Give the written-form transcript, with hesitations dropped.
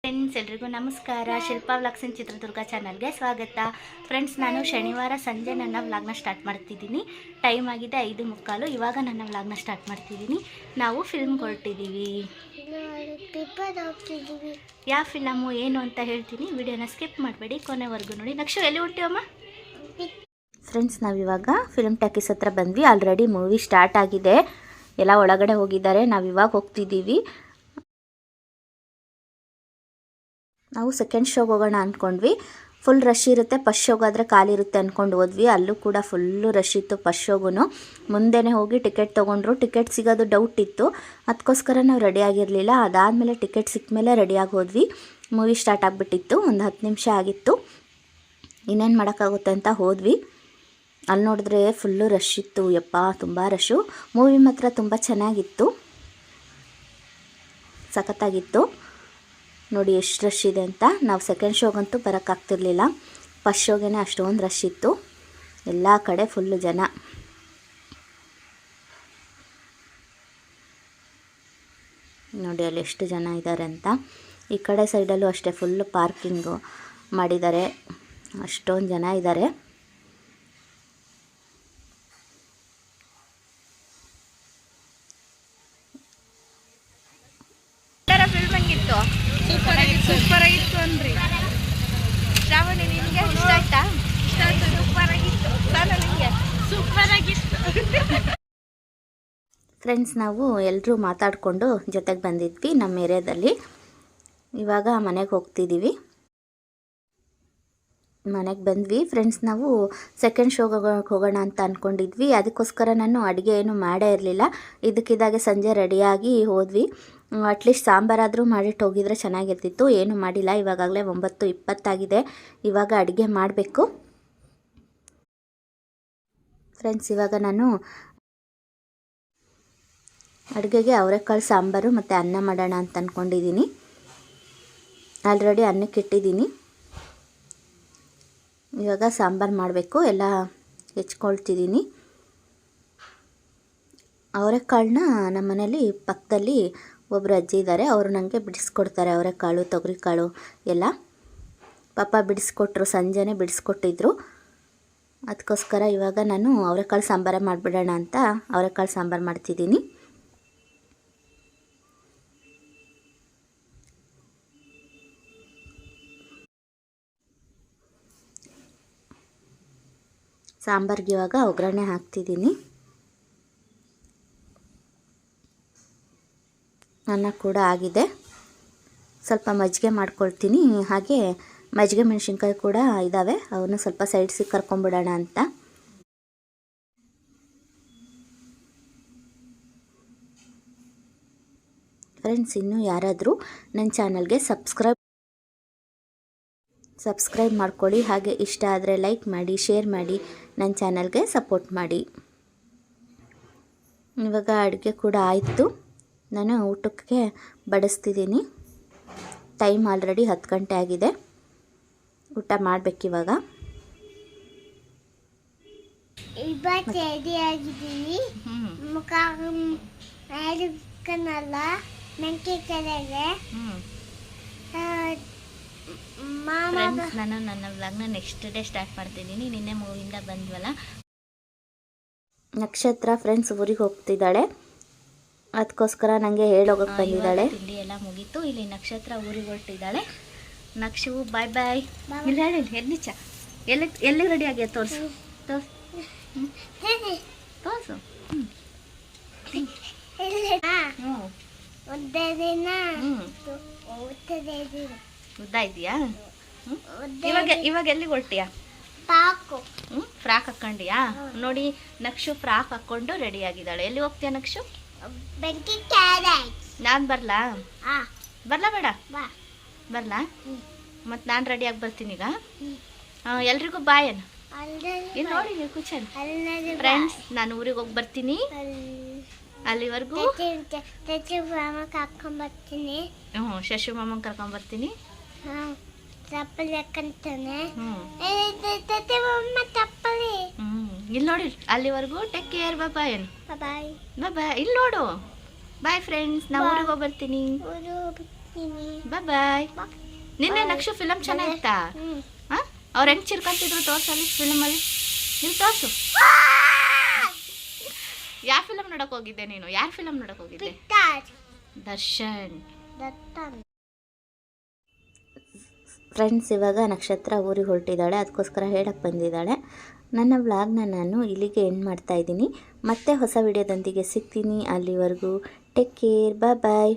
Friends ಎಲ್ರಿಗೂ ನಮಸ್ಕಾರ. Shilpa vlogs ಇನ್ ಚಿತ್ರದುರ್ಗ ಚಾನಲ್ಗೆ ಸ್ವಾಗತ. ಫ್ರೆಂಡ್ಸ್, ನಾನು ಶನಿವಾರ ಸಂಜೆ ನನ್ನ ವ್ಲಾಗ್ನ ಸ್ಟಾರ್ಟ್ ಮಾಡ್ತಿದ್ದೀನಿ. ಟೈಮ್ ಆಗಿದೆ 5:15. ಇವಾಗ ನನ್ನ ವ್ಲಾಗ್ನ ಸ್ಟಾರ್ಟ್ ಮಾಡ್ತಿದ್ದೀನಿ. ನಾವು ಫಿಲ್ಮ್ಗೆ ಹೊರಟಿದ್ದೀವಿ. ಯಾವ ಫಿಲಮು ಏನು ಅಂತ ಹೇಳ್ತೀನಿ. ವಿಡಿಯೋನ ಸ್ಕಿಪ್ ಮಾಡಬೇಡಿ, ಕೊನೆವರೆಗೂ ನೋಡಿ. ನೆಕ್ಸ್ಟ್ ಎಲ್ಲಿ ಹೊರಟಿವಮ್ಮ? ಫ್ರೆಂಡ್ಸ್, ನಾವಿವಾಗ ಫಿಲ್ಮ್ ಟಾಕೀಸ್ ಹತ್ರ ಬಂದ್ವಿ. ಆಲ್ರೆಡಿ ಮೂವಿ ಸ್ಟಾರ್ಟ್ ಆಗಿದೆ, ಎಲ್ಲ ಒಳಗಡೆ ಹೋಗಿದ್ದಾರೆ. ನಾವಿವಾಗ ಹೋಗ್ತಿದ್ದೀವಿ. ನಾವು ಸೆಕೆಂಡ್ ಶೋಗೆ ಹೋಗೋಣ ಅಂದ್ಕೊಂಡ್ವಿ. ಫುಲ್ ರಶ್ ಇರುತ್ತೆ. ಫಸ್ಟ್ ಶೋಗಾದರೆ ಖಾಲಿ ಇರುತ್ತೆ ಅಂದ್ಕೊಂಡು ಹೋದ್ವಿ. ಅಲ್ಲೂ ಕೂಡ ಫುಲ್ಲು ರಶ್ ಇತ್ತು. ಫಸ್ಟ್ ಶೋಗೂ ಮುಂದೆನೇ ಹೋಗಿ ಟಿಕೆಟ್ ತೊಗೊಂಡ್ರು. ಟಿಕೆಟ್ ಸಿಗೋದು ಡೌಟ್ ಇತ್ತು, ಅದಕ್ಕೋಸ್ಕರ ನಾವು ರೆಡಿ ಆಗಿರಲಿಲ್ಲ. ಅದಾದಮೇಲೆ ಟಿಕೆಟ್ ಸಿಕ್ಕ ಮೇಲೆ ರೆಡಿಯಾಗಿ ಹೋದ್ವಿ. ಮೂವಿ ಸ್ಟಾರ್ಟ್ ಆಗಿಬಿಟ್ಟಿತ್ತು. ಒಂದು 10 ನಿಮಿಷ ಆಗಿತ್ತು. ಇನ್ನೇನು ಮಾಡೋಕ್ಕಾಗುತ್ತೆ ಅಂತ ಹೋದ್ವಿ. ಅಲ್ಲಿ ನೋಡಿದ್ರೆ ಫುಲ್ಲು ರಶ್ ಇತ್ತು. ಯಪ್ಪ, ತುಂಬ ರಶ್ಶು. ಮೂವಿ ಮಾತ್ರ ತುಂಬ ಚೆನ್ನಾಗಿತ್ತು, ಸಖತ್ತಾಗಿತ್ತು. ನೋಡಿ ಎಷ್ಟು ರಶ್ ಇದೆ ಅಂತ. ನಾವು ಸೆಕೆಂಡ್ ಶೋಗಂತೂ ಬರೋಕ್ಕಾಗ್ತಿರ್ಲಿಲ್ಲ. ಫಸ್ಟ್ ಶೋಗೇ ಅಷ್ಟೊಂದು ರಶ್ ಇತ್ತು. ಎಲ್ಲ ಕಡೆ ಫುಲ್ಲು ಜನ. ನೋಡಿ ಅಲ್ಲಿ ಎಷ್ಟು ಜನ ಇದ್ದಾರೆ ಅಂತ. ಈ ಕಡೆ ಸೈಡಲ್ಲೂ ಅಷ್ಟೇ ಫುಲ್ಲು ಪಾರ್ಕಿಂಗು ಮಾಡಿದ್ದಾರೆ. ಅಷ್ಟೊಂದು ಜನ ಇದ್ದಾರೆ. ಸೂಪರ್ ಆಗಿತ್ತು ಅನ್ರಿ. ಶ್ರಾವಣಿ, ನಿಮಗೆ ಇಷ್ಟ ಆಯ್ತಾ? ಇಷ್ಟ ಆಯ್ತು. ಸೂಪರ್ ಆಗಿತ್ತು. ನಿಮಗೆ ಸೂಪರ್ ಆಗಿತ್ತು. ಫ್ರೆಂಡ್ಸ್, ನಾವು ಎಲ್ಲರೂ ಮಾತಾಡಿಕೊಂಡು ಜೊತೆಗೆ ಬಂದಿದ್ವಿ ನಮ್ಮ ಏರಿಯಾದಲ್ಲಿ. ಇವಾಗ ಮನೆಗೆ ಹೋಗ್ತಿದ್ದೀವಿ. ಮನೆಗೆ ಬಂದ್ವಿ. ಫ್ರೆಂಡ್ಸ್, ನಾವು ಸೆಕೆಂಡ್ ಶೋಗೆ ಹೋಗೋಣ ಅಂತ ಅಂದ್ಕೊಂಡಿದ್ವಿ. ಅದಕ್ಕೋಸ್ಕರ ನಾನು ಅಡುಗೆ ಏನು ಮಾಡೇ ಇರಲಿಲ್ಲ. ಇದಕ್ಕಿದ್ದಾಗೆ ಸಂಜೆ ರೆಡಿಯಾಗಿ ಹೋದ್ವಿ. ಅಟ್ಲೀಸ್ಟ್ ಸಾಂಬಾರಾದರೂ ಮಾಡಿಟ್ಟು ಹೋಗಿದ್ರೆ ಚೆನ್ನಾಗಿರ್ತಿತ್ತು. ಏನು ಮಾಡಿಲ್ಲ. ಇವಾಗಲೇ 9:20 ಆಗಿದೆ. ಇವಾಗ ಅಡುಗೆ ಮಾಡಬೇಕು. ಫ್ರೆಂಡ್ಸ್, ಇವಾಗ ನಾನು ಅಡುಗೆಗೆ ಅವರೆಕಾಳು ಸಾಂಬಾರು ಮತ್ತು ಅನ್ನ ಮಾಡೋಣ ಅಂತ ಅಂದ್ಕೊಂಡಿದ್ದೀನಿ. ಆಲ್ರೆಡಿ ಅನ್ನಕ್ಕೆ ಇಟ್ಟಿದ್ದೀನಿ. ಇವಾಗ ಸಾಂಬಾರು ಮಾಡಬೇಕು. ಎಲ್ಲ ಹೆಚ್ಕೊಳ್ತಿದ್ದೀನಿ. ಅವರೆಕಾಳನ್ನ ನಮ್ಮ ಮನೇಲಿ ಪಕ್ಕದಲ್ಲಿ ಒಬ್ಬರು ಅಜ್ಜಿ ಇದ್ದಾರೆ. ಅವರು ನನಗೆ ಬಿಡಿಸ್ಕೊಡ್ತಾರೆ. ಅವರೆಕಾಳು, ತೊಗರಿಕಾಳು ಎಲ್ಲ ಪಾಪ ಬಿಡಿಸ್ಕೊಟ್ರು. ಸಂಜೆನೇ ಬಿಡಿಸ್ಕೊಟ್ಟಿದ್ರು. ಅದಕ್ಕೋಸ್ಕರ ಇವಾಗ ನಾನು ಅವರೆಕಾಳು ಸಾಂಬಾರು ಮಾಡಿಬಿಡೋಣ ಅಂತ ಅವರೆಕಾಳು ಸಾಂಬಾರು ಮಾಡ್ತಿದ್ದೀನಿ. ಸಾಂಬಾರಿಗೆ ಇವಾಗ ಒಗ್ಗರಣೆ ಹಾಕ್ತಿದ್ದೀನಿ. ಅನ್ನ ಕೂಡ ಆಗಿದೆ. ಸ್ವಲ್ಪ ಮಜ್ಜಿಗೆ ಮಾಡ್ಕೊಳ್ತೀನಿ. ಹಾಗೆ ಮಜ್ಜಿಗೆ ಮೆಣಸಿನ್ಕಾಯಿ ಕೂಡ ಇದ್ದಾವೆ, ಅವನ್ನ ಸ್ವಲ್ಪ ಸೈಡ್ಸಿಗೆ ಕರ್ಕೊಂಬಿಡೋಣ ಅಂತ. ಫ್ರೆಂಡ್ಸ್, ಇನ್ನೂ ಯಾರಾದರೂ ನನ್ನ ಚಾನಲ್ಗೆ ಸಬ್ಸ್ಕ್ರೈಬ್ ಮಾಡ್ಕೊಳ್ಳಿ. ಹಾಗೆ ಇಷ್ಟ ಆದರೆ ಲೈಕ್ ಮಾಡಿ, ಶೇರ್ ಮಾಡಿ, ನನ್ನ ಚಾನಲ್ಗೆ ಸಪೋರ್ಟ್ ಮಾಡಿ. ಇವಾಗ ಅಡುಗೆ ಕೂಡ ಆಯಿತು. ನಾನು ಊಟಕ್ಕೆ ಬಡಿಸ್ತಿದ್ದೀನಿ. ಟೈಮ್ ಆಲ್ರೆಡಿ 10 ಗಂಟೆ ಆಗಿದೆ. ಊಟ ಮಾಡಬೇಕಿವಾಗ. ನಾನು ನನ್ನ ವ್ಲಾಗ್ನ ನೆಕ್ಸ್ಟ್ ಡೇ ಸ್ಟಾರ್ಟ್ ಮಾಡ್ತಿದ್ದೀನಿ. ನಿನ್ನೆ ಮೂವಿಯಿಂದ ಬಂದ್ವಲ್ಲ. ನಕ್ಷತ್ರ ಫ್ರೆಂಡ್ಸ್ ಊರಿಗೆ ಹೋಗ್ತಿದ್ದಾಳೆ. ಅದಕ್ಕೋಸ್ಕರ ನನಗೆ ಹೇಳೋಗಕ್ಕೆ ಬಂದಿದ್ದಾಳೆ. ತಿಂಡಿ ಎಲ್ಲ ಮುಗೀತು. ಇಲ್ಲಿ ನಕ್ಷತ್ರ ಊರಿಗೆ ಹೊರಟಿದ್ದಾಳೆ. ನಕ್ಷು ಬಾಯ್ ಬಾಯ್. ಇಲ್ಲ ಹೇಳಿ ಎಲ್ಲಿಚ ಎಲ್ಲಿ ರೆಡಿ ಆಗ್ಯ ತೋರಿಸು. ಉದ್ದ ಇದೆಯಾ? ಇವಾಗ ಎಲ್ಲಿಗೆ ಹೊರಟಿಯಾ? ಫ್ರಾಕ್ ಹಾಕ್ಕೊಂಡಿಯಾ? ನೋಡಿ, ನಕ್ಷು ಫ್ರಾಕ್ ಹಾಕ್ಕೊಂಡು ರೆಡಿ ಆಗಿದ್ದಾಳೆ. ಎಲ್ಲಿ ಹೋಗ್ತೀಯಾ ನಕ್ಷು? ನಾನು ಬರ್ಲಾ ಬೇಡ? ಬರ್ಲಾ? ಮತ್ತು ನಾನು ರೆಡಿಯಾಗಿ ಬರ್ತೀನಿ ಈಗ. ಎಲ್ರಿಗೂ ಬಾಯನ್ ಇಲ್ಲಿ ನೋಡಿ. ನೀವು ಕುಚನ್ ಫ್ರೆಂಡ್ಸ್, ನಾನು ಊರಿಗೆ ಹೋಗಿ ಬರ್ತೀನಿ. ಅಲ್ಲಿವರೆಗೂ ಶಶು ಮಾಮನ್ ಕರ್ಕೊಂಬರ್ತೀನಿ. ಇಲ್ಲಿ ನೋಡಿ. ಅಲ್ಲಿವರೆಗೂ ಟೇಕ್ ಕೇರ್. ಬಾಯ್. ಬಾಯ್. ಇಲ್ಲಿ ನೋಡು. ಬಾಯ್ ಫ್ರೆಂಡ್ಸ್, ನಾವು ಊರಿಗೆ ಹೋಗಿ ಬರ್ತೀನಿ. ಬಾಯ್ ನಿನ್ನೆ ನಕ್ಷು ಫಿಲಮ್ ಚೆನ್ನಾಗಿತ್ತಾ ಹಾಂ ಅವ್ರು ಹೆಂಗೆ ಚಿರ್ಕೊಂತಿದ್ರು ತೋರ್ಸಲ್ಲಿ ಫಿಲಮಲ್ಲಿ ಇಲ್ಲಿ ತೋರ್ಸು ಯಾವ ಫಿಲಮ್ ನೋಡಕ್ ಹೋಗಿದ್ದೆ ನೀನು ಯಾರ ಫಿಲಮ್ ನೋಡಕ್ ಹೋಗಿದ್ದೆ ದರ್ಶನ್ ಫ್ರೆಂಡ್ಸ್ ಇವಾಗ ನಕ್ಷತ್ರ ಊರಿಗೆ ಹೊರಟಿದ್ದಾಳೆ ಅದಕ್ಕೋಸ್ಕರ ಹೇಳಕ್ಕೆ ಬಂದಿದ್ದಾಳೆ ನನ್ನ ವ್ಲಾಗ್ನ ನಾನು ಇಲ್ಲಿಗೆ ಎಂಡ್ ಮಾಡ್ತಾ ಇದ್ದೀನಿ ಮತ್ತೆ ಹೊಸ ವಿಡಿಯೋದೊಂದಿಗೆ ಸಿಗ್ತೀನಿ ಅಲ್ಲಿವರೆಗೂ ಟೇಕ್ ಕೇರ್ ಬಾಯ್